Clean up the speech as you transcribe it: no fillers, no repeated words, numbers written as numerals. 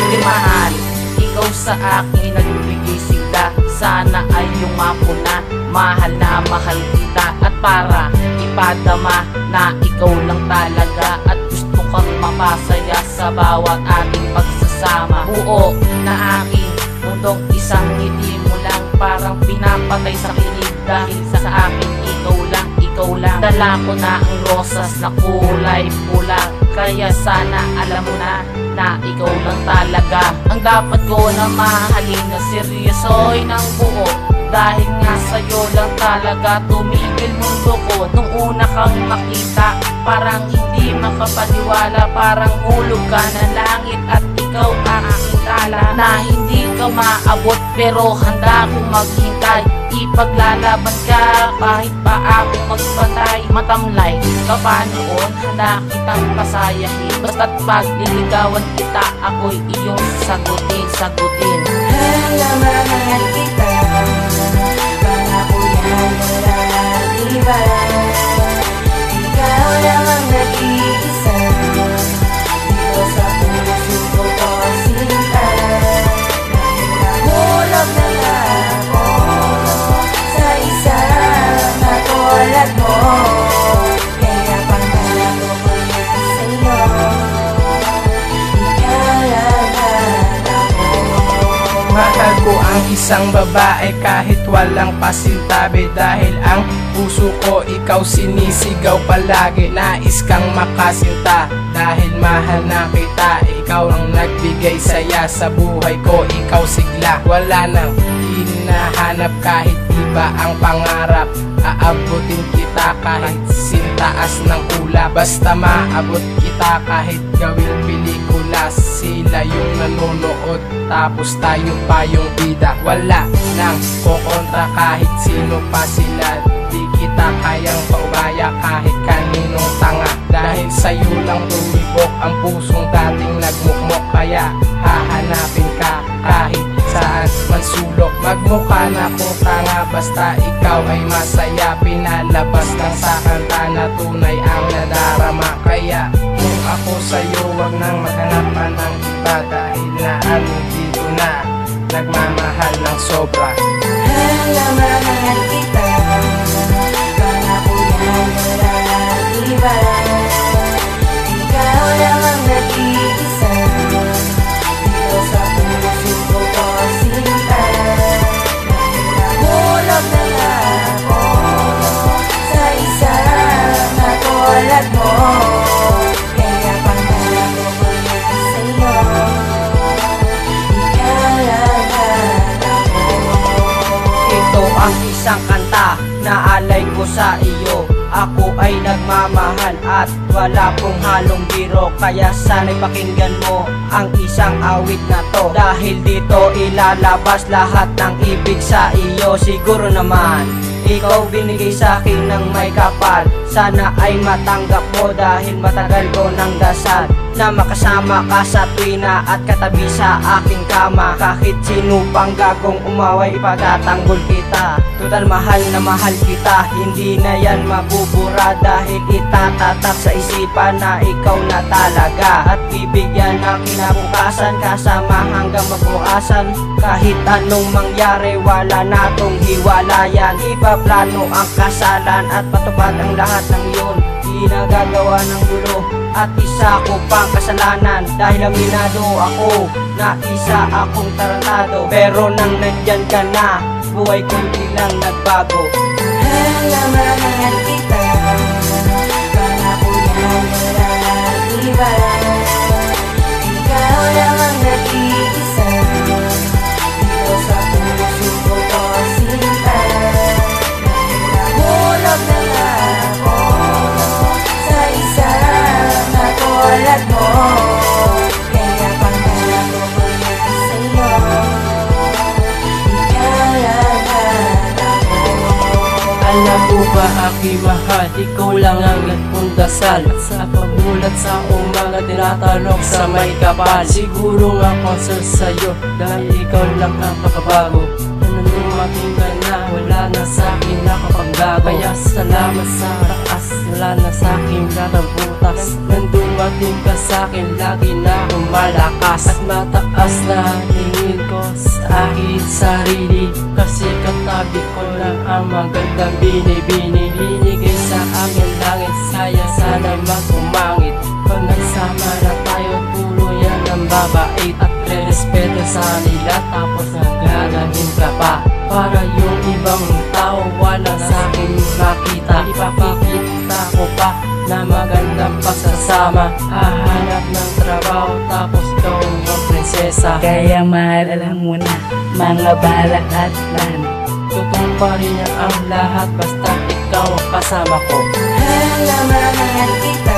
Siri mahal, ikaw sa akin nagbigay sigla. Sana ay yumapo na, mahal kita. At para ipadama na ikaw lang talaga, at gusto kang mapasaya sa bawat ating pagsasama. Buo na aking mundong isang ngiti mo lang, parang pinapatay sa kilig. Dahil sa akin ikaw lang, ikaw lang. Dala ko na ang rosas na kulay pula, kaya sana alam mo na ikaw lang talaga ang dapat ko na mahalin. Na seryosoy ng buo, dahil nga sa'yo lang talaga tumigil mundo ko. Nung una kang makita, parang hindi makapaniwala, parang hulog ka ng langit at ikaw ang aking tala. Na hindi ka maabot pero handa akong maghintay, ipaglalaban ka kahit pa akong magbantay. Matamlay ka pa noon, handa kitang pasayahin, basta't pag niligawan kita, ako'y iyong sagutin. Mahal kita, pangako yan walang iba. Ikaw lang ang nag-iisa, dito sa puso ko sinta. Nahulog na nga ako sa isang katulad mo, kaya pangako ko yan sa'yo. Ikaw lang mahal ko ang isang babae kahit walang pasintabi, dahil ang puso ko ikaw sinisigaw palagi. Nais kang makasinta dahil mahal na kita, ikaw ang nagbigay saya sa buhay ko, ikaw sigla. Wala nang hinahanap kahit iba ang pangarap, aabutin kita kahit sintaas ng ulap. Basta maabot kita kahit gawing pelikula, sila yung nanonood tapos tayo pa yung bida. Wala nang kukontra kahit sino pa sila, di kita kayang paubaya kahit kaninong tanga. Dahil sa'yo lang tumibok ang pusong dating nagmukmok, kaya hahanapin ka kahit saan man sulok. Magmukha na kung tanga, basta ikaw ay masaya, pinalabas lang sa kanta na tunay ang nadarama. Kaya kung ako sa'yo, wag nang maghanap pa ng iba, dahil na dito na nagmamahal ng sobra. Mahal kita, pangako yan walang iba. Ikaw lang ang nag-iisa, dito sa puso ko sinta. Nahulog na nga ako sa isang katulad mo, kaya pangako ko yan sa'yo. Ikaw lang ako. Ito ang isang kanta na alay ko sa iyo. Ako ay nagmamahal at wala pong halong biro, kaya sana'y pakinggan mo ang isang awit na to, dahil dito ilalabas lahat ng ibig sa iyo. Siguro naman ikaw binigay sa akin ng may kapal, sana ay matanggap mo, dahil matagal ko nang dasal na makasama ka sa tuwina at katabi sa aking kama. Kahit sino pang gagong umaway, pagtatanggol kita. Total mahal na mahal kita, hindi na yan mabubura, dahil itatatak sa isipan na ikaw na talaga. At bibigyan ng kinabukasan, kasama hanggang magbukasan. Kahit anong mangyari, wala na tong hiwalayan. Ipaplano ang kasalan at patupad ang lahat ng yun. Di nagagawa ng gulo at isa ko pang kasalanan, dahil aminado ako na isa akong tarantado. Pero nang nandyan ka na, buhay ko lang nagbago. Mahal kita, pangako yan walang iba. Ikaw lang ang nag-iisa, dito sa puso ko sinta. Nahulog na nga ako sa isang katulad mo, kaya pangako ko yan sa'yo. Ikaw lang ako. Alam mo ba aking mahal, ikaw lang ang nagpundasal, at sa pagmulat sa umaga tinatanong sa may kapal. Siguro nga concern sa'yo, dahil ikaw lang ang pagkabago. Nung making ka na, wala na sa'kin nakapagbago. Kaya salamat sa taas wala na sa'king lalabutas. Nang dumating ka sa'kin, lagi na akong malakas. At mataas na tingin ko sa aking sarili, kasi katabi ko lang ang magandang binibini. Binigay sa akin langit, saya sana mag-umangit. Pag nagsama na tayo, tuluyan ng babait. At re-respeto sa nila, tapos naglalahin ka pa. Para yung ibang tao wala sa'kin makita. Ipapakita ko pa na magandang pagsasama. Hahanap ng trabaho, tapos ikaw ang prinsesa. Kaya mahal, alam mo na mga balak at plano. Totoo pa rin ang lahat, basta ikaw ang kasama ko. Mahal na mahal kita.